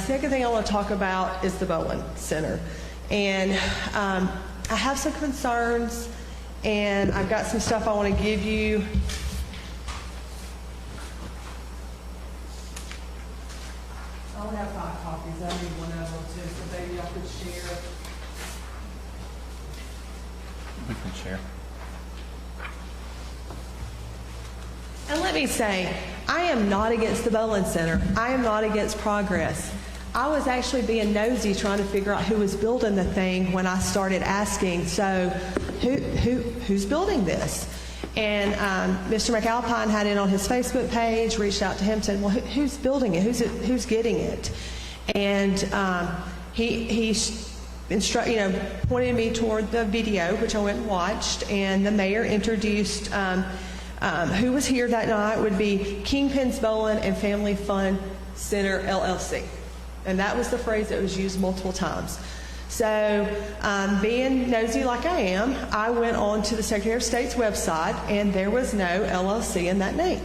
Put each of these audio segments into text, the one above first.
second thing I want to talk about is the Bowling Center. And I have some concerns, and I've got some stuff I want to give you. I only have 5 copies. I need one of them too, so maybe y'all could share. We can share. And let me say, I am not against the Bowling Center. I am not against progress. I was actually being nosy trying to figure out who was building the thing when I started asking, so who's building this? And Mr. McAlpine had it on his Facebook page, reached out to him, said, well, who's building it? Who's getting it? And he pointed me toward the video, which I went and watched, and the mayor introduced who was here that night would be Kingpins Bowling and Family Fun Center, LLC. And that was the phrase that was used multiple times. So being nosy like I am, I went on to the Secretary of State's website, and there was no LLC in that name.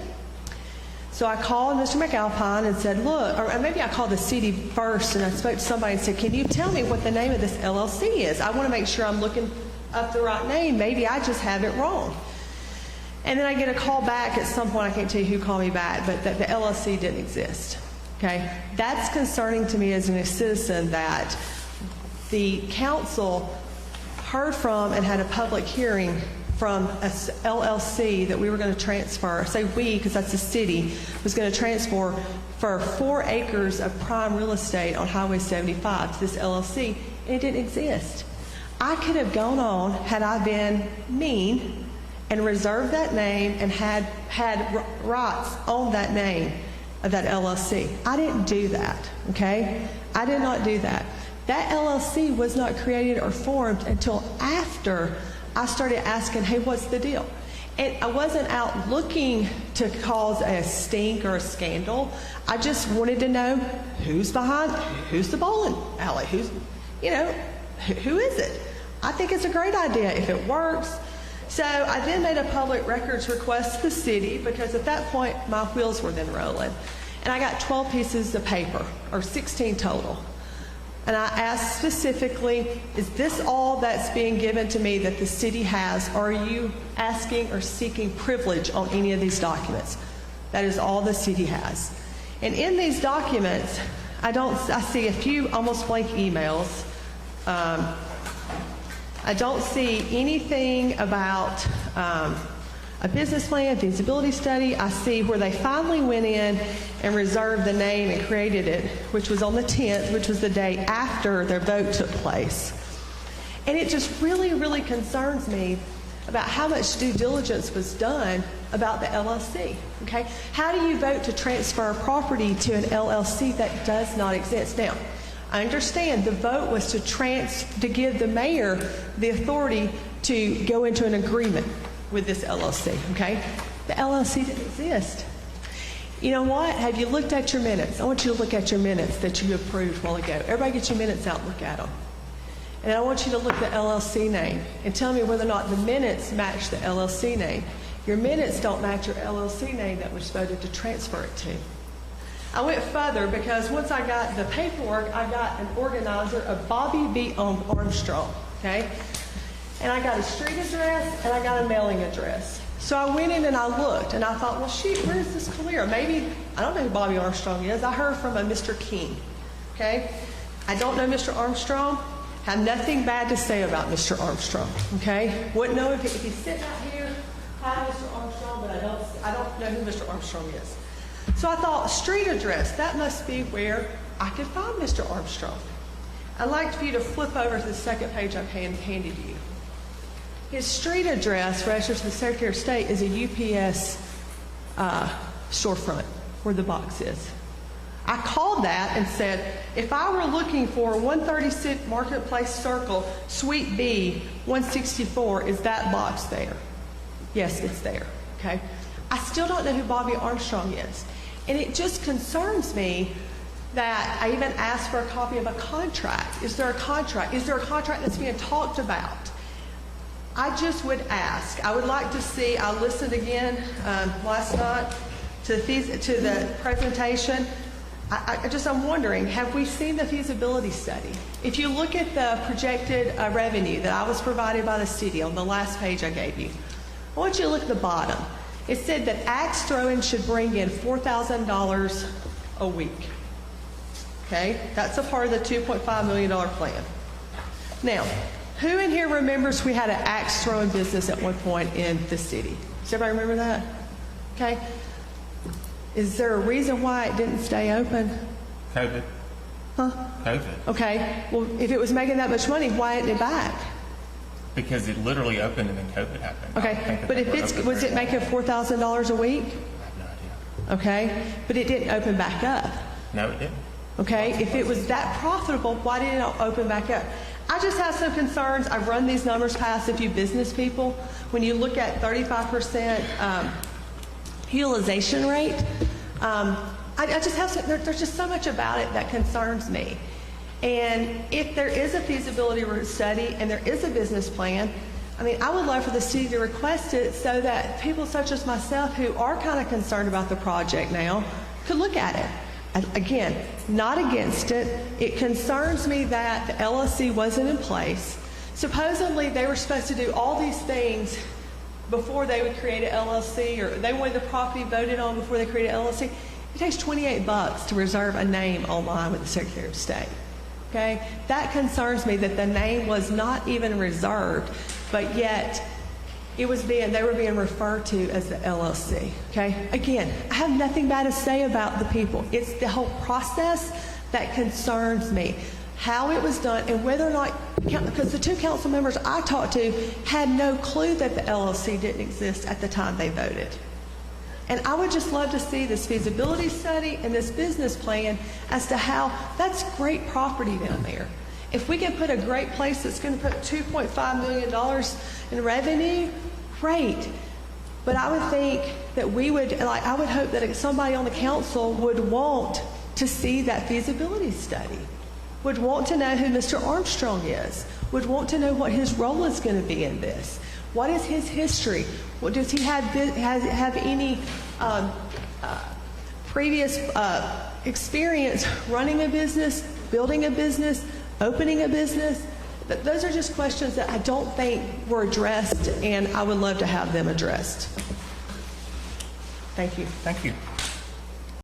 So I called Mr. McAlpine and said, look, or maybe I called the city first, and I spoke to somebody and said, can you tell me what the name of this LLC is? I want to make sure I'm looking up the right name. Maybe I just have it wrong. And then I get a call back at some point. I can't tell you who called me back, but that the LLC didn't exist. Okay? That's concerning to me as a citizen, that the council heard from and had a public hearing from a LLC that we were going to transfer. I say we because that's the city, was going to transfer for 4 acres of prime real estate on Highway 75 to this LLC, and it didn't exist. I could have gone on, had I been mean, and reserved that name and had rights on that name of that LLC. I didn't do that, okay? I did not do that. That LLC was not created or formed until after I started asking, hey, what's the deal? And I wasn't out looking to cause a stink or a scandal. I just wanted to know who's behind, who's the bowling alley, who is it? I think it's a great idea if it works. So I then made a public records request to the city, because at that point my wheels were then rolling. And I got 12 pieces of paper, or 16 total. And I asked specifically, is this all that's being given to me that the city has, or are you asking or seeking privilege on any of these documents? That is all the city has. And in these documents, I see a few almost blank emails. I don't see anything about a business plan, feasibility study. I see where they finally went in and reserved the name and created it, which was on the 10th, which was the day after their vote took place. And it just really, really concerns me about how much due diligence was done about the LLC, okay? How do you vote to transfer property to an LLC that does not exist? Now, I understand the vote was to give the mayor the authority to go into an agreement with this LLC, okay? The LLC didn't exist. You know what? Have you looked at your minutes? I want you to look at your minutes that you approved a while ago. Everybody get your minutes out and look at them. And I want you to look at the LLC name and tell me whether or not the minutes match the LLC name. Your minutes don't match your LLC name that was voted to transfer it to. I went further, because once I got the paperwork, I got an organizer of Bobby B. Armstrong, okay? And I got a street address and I got a mailing address. So I went in and I looked, and I thought, well, shoot, where's this Calera? Maybe, I don't know who Bobby Armstrong is. I heard from a Mr. King, okay? I don't know Mr. Armstrong. Have nothing bad to say about Mr. Armstrong, okay? Wouldn't know if he's sitting out here. Hi, Mr. Armstrong, but I don't know who Mr. Armstrong is. So I thought, street address, that must be where I could find Mr. Armstrong. I'd like for you to flip over to the second page I've handed you. His street address, registered to the Secretary of State, is a UPS storefront where the box is. I called that and said, if I were looking for 136 Marketplace Circle, Suite B, 164, is that box there? Yes, it's there, okay? I still don't know who Bobby Armstrong is. And it just concerns me that I even asked for a copy of a contract. Is there a contract? Is there a contract that's being talked about? I just would ask. I would like to see, I listened again last night to the presentation. I'm wondering, have we seen the feasibility study? If you look at the projected revenue that I was provided by the city on the last page I gave you, I want you to look at the bottom. It said that axe throwing should bring in $4,000 a week. Okay? That's a part of the $2.5 million plan. Now, who in here remembers we had an axe throwing business at one point in the city? Does everybody remember that? Okay? Is there a reason why it didn't stay open? COVID. Huh? COVID. Okay. Well, if it was making that much money, why isn't it back? Because it literally opened and then COVID happened. I don't Okay. think that But they if were it's, open was very it long. making $4,000 a week? I have no idea. Okay. But it didn't open back up. No, it didn't. Okay. If it was that profitable, why didn't it open back up? I just have some concerns. I've run these numbers past a few business people. When you look at 35% utilization rate, I just have some, there's just so much about it that concerns me. And if there is a feasibility study and there is a business plan, I mean, I would love for the city to request it so that people such as myself who are kind of concerned about the project now could look at it. Again, not against it. It concerns me that the LLC wasn't in place. Supposedly, they were supposed to do all these things before they would create an LLC, or they wanted the property voted on before they created an LLC. It takes $28 to reserve a name online with the Secretary of State. Okay? That concerns me that the name was not even reserved, but yet they were being referred to as the LLC. Okay? Again, I have nothing bad to say about the people. It's the whole process that concerns me. How it was done and whether or not, because the two council members I talked to had no clue that the LLC didn't exist at the time they voted. And I would just love to see this feasibility study and this business plan as to how that's great property down there. If we can put a great place that's going to put $2.5 million in revenue, great. But I would think that I would hope that somebody on the council would want to see that feasibility study, would want to know who Mr. Armstrong is, would want to know what his role is going to be in this. What is his history? What does he have any previous experience running a business, building a business, opening a business? Those are just questions that I don't think were addressed, and I would love to have them addressed. Thank you. Thank you.